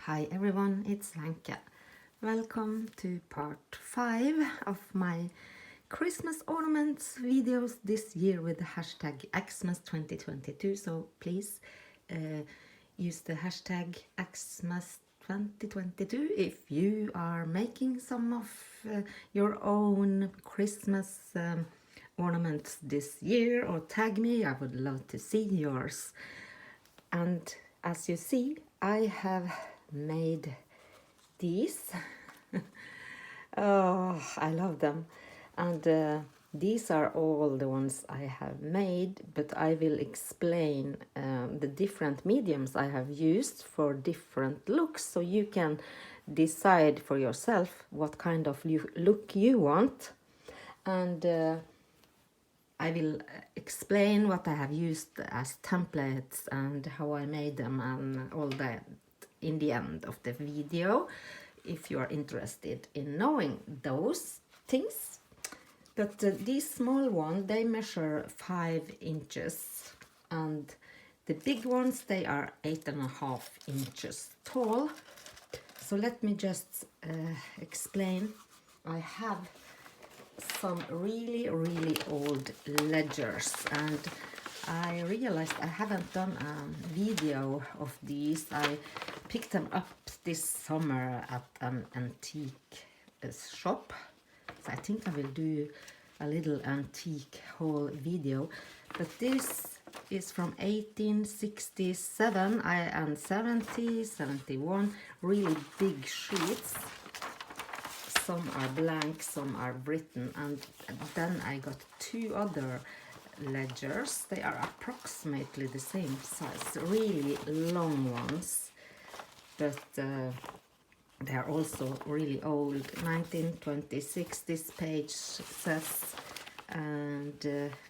Hi everyone, it's Lanka. Welcome to part 5 of my Christmas ornaments videos this year with the hashtag Xmas 2022. So please use the hashtag Xmas 2022 if you are making some of your own Christmas ornaments this year, or tag me. I would love to see yours. And as you see, I have made these. Oh, I love them. And these are all the ones I have made, but I will explain the different mediums I have used for different looks, so you can decide for yourself what kind of look you want. And I will explain what I have used as templates and how I made them and all that in the end of the video, if you are interested in knowing those things. But these small ones, they measure 5 inches, and the big ones, they are 8.5 inches tall. So let me just explain. I have some really old ledgers, and I realized I haven't done a video of these. I picked them up this summer at an antique shop, so I think I will do a little antique haul video. But this is from 1867 and 70, 71, really big sheets. Some are blank, some are written, and then I got 2 other ledgers. They are approximately the same size, really long ones, but they are also really old. 1926 this page says, and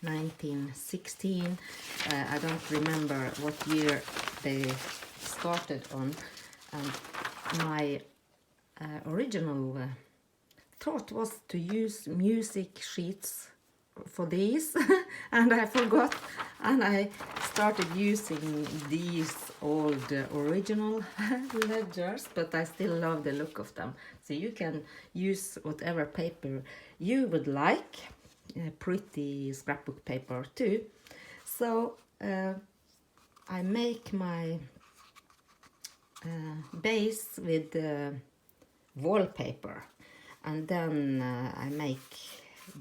1916. I don't remember what year they started on, and my original thought was to use music sheets for these and I forgot, and I started using these old original ledgers, but I still love the look of them. So you can use whatever paper you would like, pretty scrapbook paper too. So I make my base with wallpaper, and then I make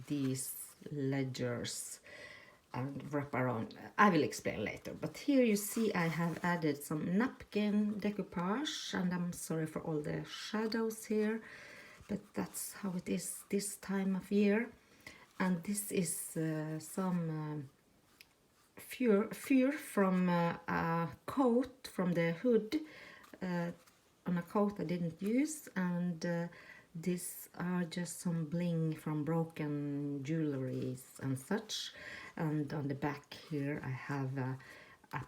these ledgers and wrap around. I will explain later, but here you see I have added some napkin decoupage, and I'm sorry for all the shadows here, but that's how it is this time of year. And this is some fur from a coat from the hood, on a coat I didn't use, and these are just some bling from broken jewelries and such. And on the back here I have a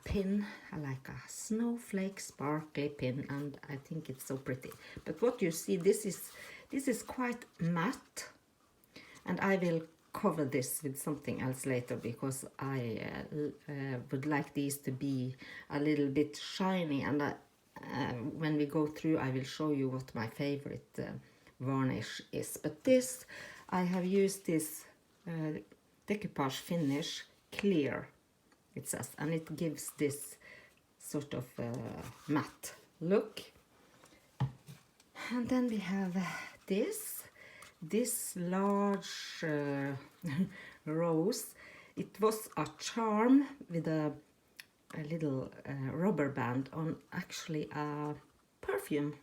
pin, like a snowflake sparkly pin, and I think it's so pretty. But what you see, this is quite matte, and I will cover this with something else later, because I would like these to be a little bit shiny, and when we go through I will show you what my favorite varnish is. But this, I have used this decoupage finish, clear it says, and it gives this sort of matte look. And then we have this large rose. It was a charm with a little rubber band on, actually a perfume,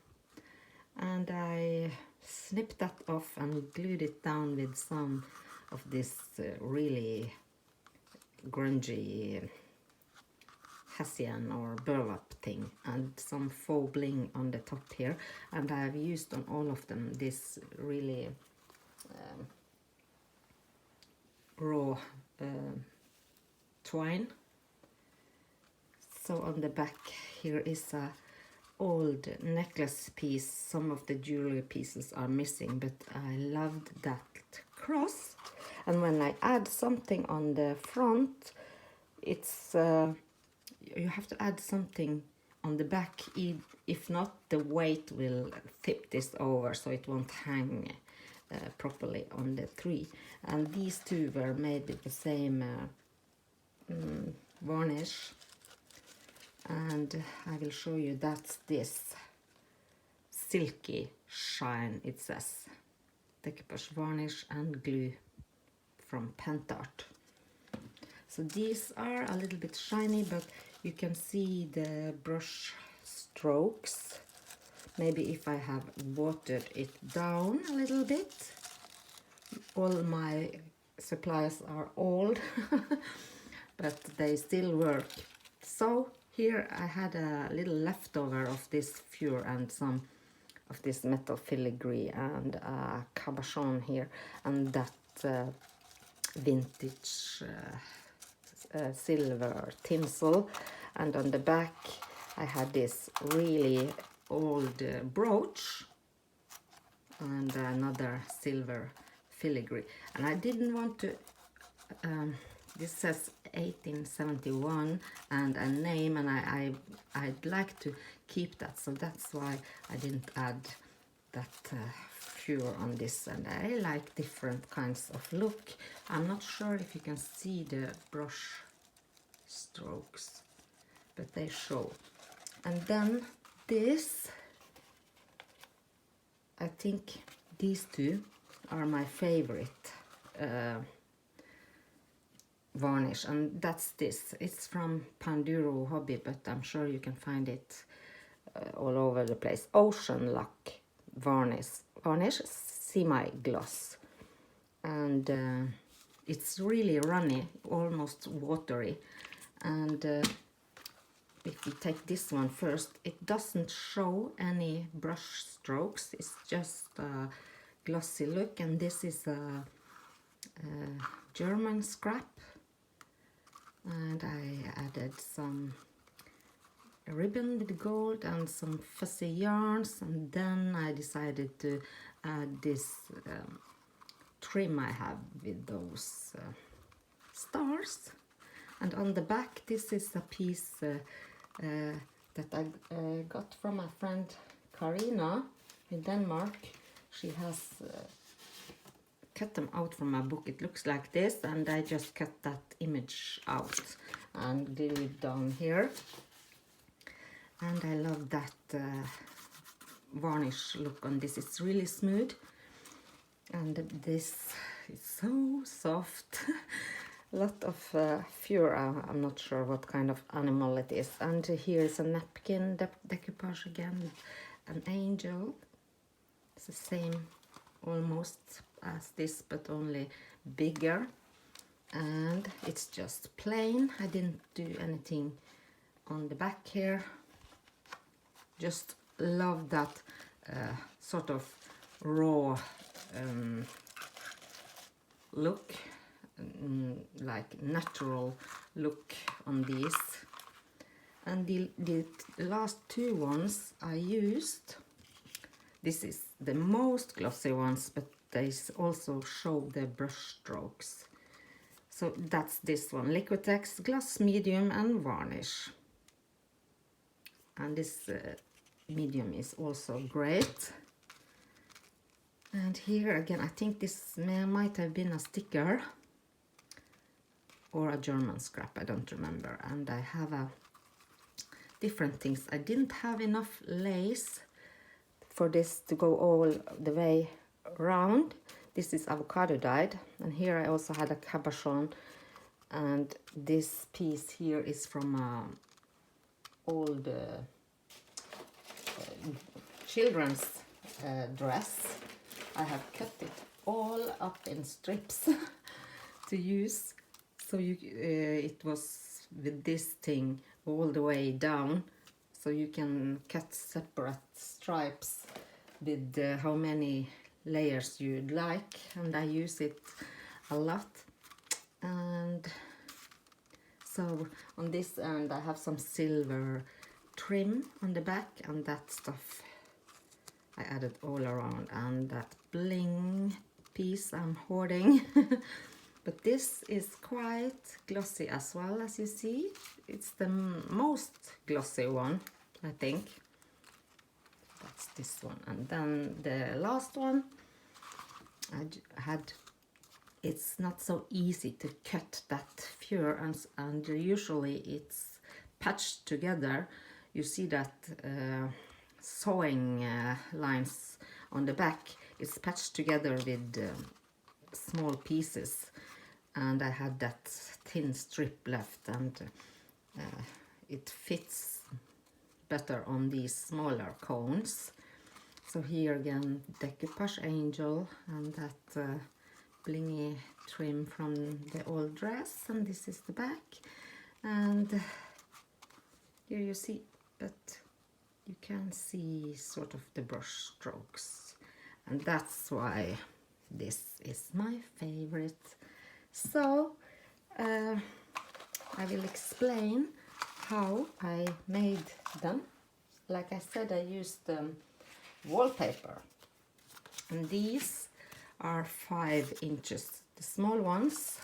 and I snipped that off and glued it down with some of this really grungy hessian or burlap thing, and some faux bling on the top here. And I have used on all of them this really raw twine. So on the back here is a old necklace piece. Some of the jewelry pieces are missing, but I loved that cross. And when I add something on the front, it's you have to add something on the back, if not, the weight will tip this over so it won't hang properly on the tree. And these two were made with the same varnish, and I will show you. That's this silky shine, it says decoupage varnish and glue from Pentart. So these are a little bit shiny, but you can see the brush strokes. Maybe if I have watered it down a little bit. All my supplies are old, but they still work. So here I had a little leftover of this fur and some of this metal filigree and a cabochon here, and that vintage silver tinsel. And on the back I had this really old brooch and another silver filigree. And I didn't want to this says 1871 and a name, and I'd like to keep that, so that's why I didn't add that fur on this. And I like different kinds of look. I'm not sure if you can see the brush strokes, but they show. And then this, I think these two are my favorite varnish, and that's this. It's from Panduro Hobby, but I'm sure you can find it all over the place. Ocean Luck varnish semi-gloss, and it's really runny, almost watery. And if you take this one first, it doesn't show any brush strokes, it's just a glossy look. And this is a German scrap, and I added some ribbon with gold and some fussy yarns, and then I decided to add this trim I have with those stars. And on the back, this is a piece that I got from my friend Karina in Denmark. She has cut them out from a book. It looks like this, and I just cut that image out and glued down here. And I love that varnish look on this. It's really smooth, and this is so soft. A lot of fur. I'm not sure what kind of animal it is. And here is a napkin decoupage again, an angel. It's the same almost as this, but only bigger. And it's just plain. I didn't do anything on the back here. Just love that sort of raw look, like natural look on these. And the last two ones I used, this is the most glossy ones, but they also show the brush strokes. So that's this one, Liquitex Gloss Medium and Varnish. And this medium is also great. And here again, I think this might have been a sticker or a German scrap, I don't remember. And I have different things. I didn't have enough lace for this to go all the way around. This is avocado dyed, and here I also had a cabochon, and this piece here is from old children's dress. I have cut it all up in strips to use, so it was with this thing all the way down, so you can cut separate stripes with how many layers you'd like, and I use it a lot. And so on this end I have some silver trim on the back, and that stuff I added all around, and that bling piece I'm hoarding. But this is quite glossy as well, as you see. It's the most glossy one I think. That's this one. And then the last one, it's not so easy to cut that fur, and usually it's patched together. You see that sewing lines on the back is patched together with small pieces, and I had that thin strip left, and it fits better on these smaller cones. So here again, decoupage angel and that blingy trim from the old dress, and this is the back. And here you see, but you can see sort of the brush strokes, and that's why this is my favorite. So I will explain how I made them. Like I said, I used wallpaper, and these are 5 inches, the small ones,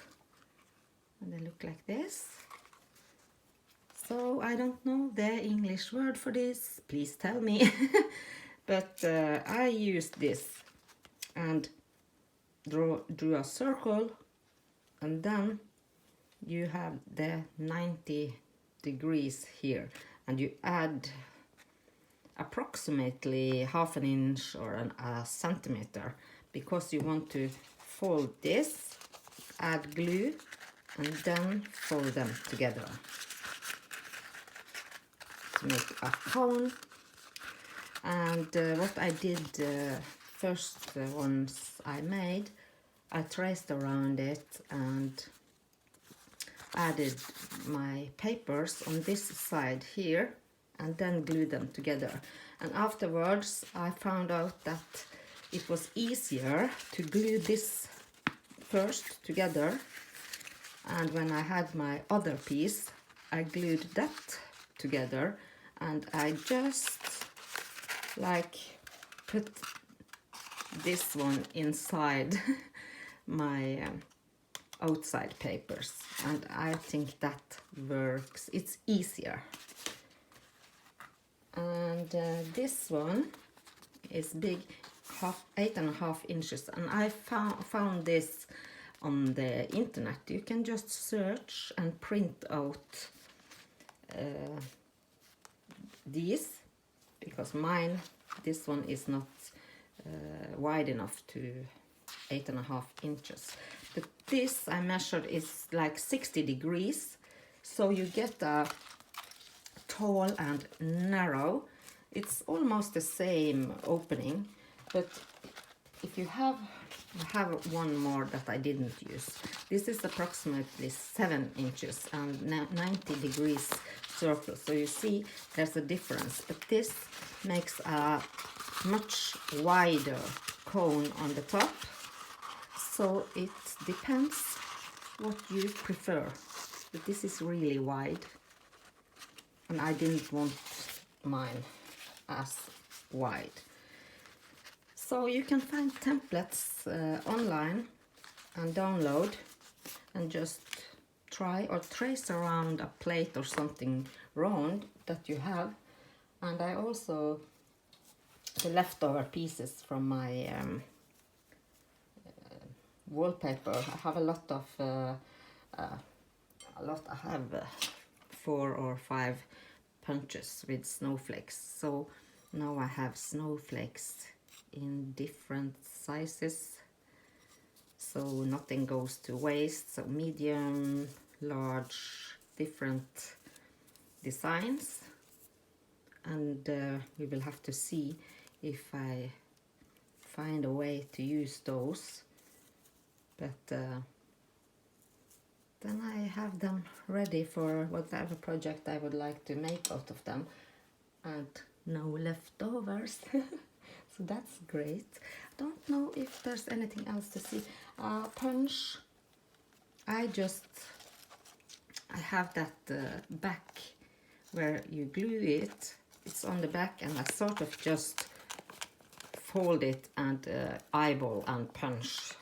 and they look like this. So I don't know the English word for this, please tell me. But I used this and drew a circle, and then you have the 90 degrees here, and you add approximately half an inch or a centimeter, because you want to fold this, add glue, and then fold them together to make a cone. And what I did first ones I made, I traced around it and added my papers on this side here, and then glued them together. And afterwards I found out that it was easier to glue this first together, and when I had my other piece I glued that together, and I just like put this one inside my outside papers, and I think that works. It's easier. And this one is big, 8.5 inches, and I found this on the internet. You can just search and print out these, because this one is not wide enough to 8.5 inches. But this I measured is like 60 degrees, so you get a tall and narrow. It's almost the same opening, but if you have one more that I didn't use. This is approximately 7 inches and 90 degrees circle, so you see there's a difference, but this makes a much wider cone on the top, so it depends what you prefer. But this is really wide, and I didn't want mine as wide. So you can find templates online and download, and just try or trace around a plate or something round that you have. And I also, the leftover pieces from my wallpaper, I have a lot of I have 4 or 5 punches with snowflakes, so now I have snowflakes in different sizes, so nothing goes to waste. So medium, large, different designs, and we will have to see if I find a way to use those, but then I have them ready for whatever project I would like to make out of them, and no leftovers. So that's great. I don't know if there's anything else to see. Punch, I have that back where you glue it. It's on the back, and I sort of just fold it and eyeball and punch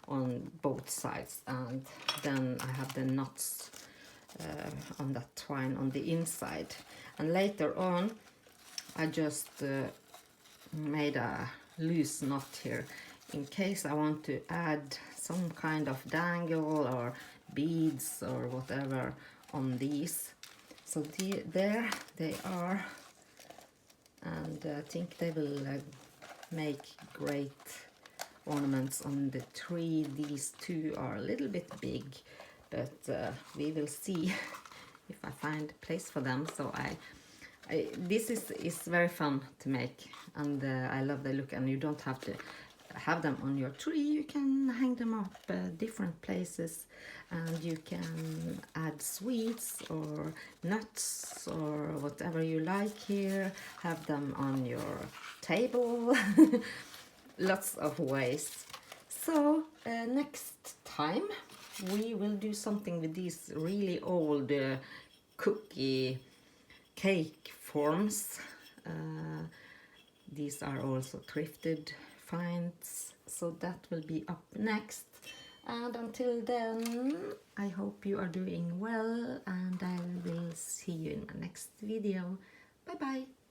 on both sides, and then I have the knots on that twine on the inside. And later on I just made a loose knot here in case I want to add some kind of dangle or beads or whatever on these. So there they are, and I think they will make great ornaments on the tree. These two are a little bit big, but we will see if I find a place for them. So this is very fun to make, and I love the look. And you don't have to have them on your tree, you can hang them up different places, and you can add sweets or nuts or whatever you like here, have them on your table. Lots of ways. So next time we will do something with these really old cookie cake forms. These are also thrifted finds, so that will be up next. And until then, I hope you are doing well, and I will see you in my next video. Bye bye.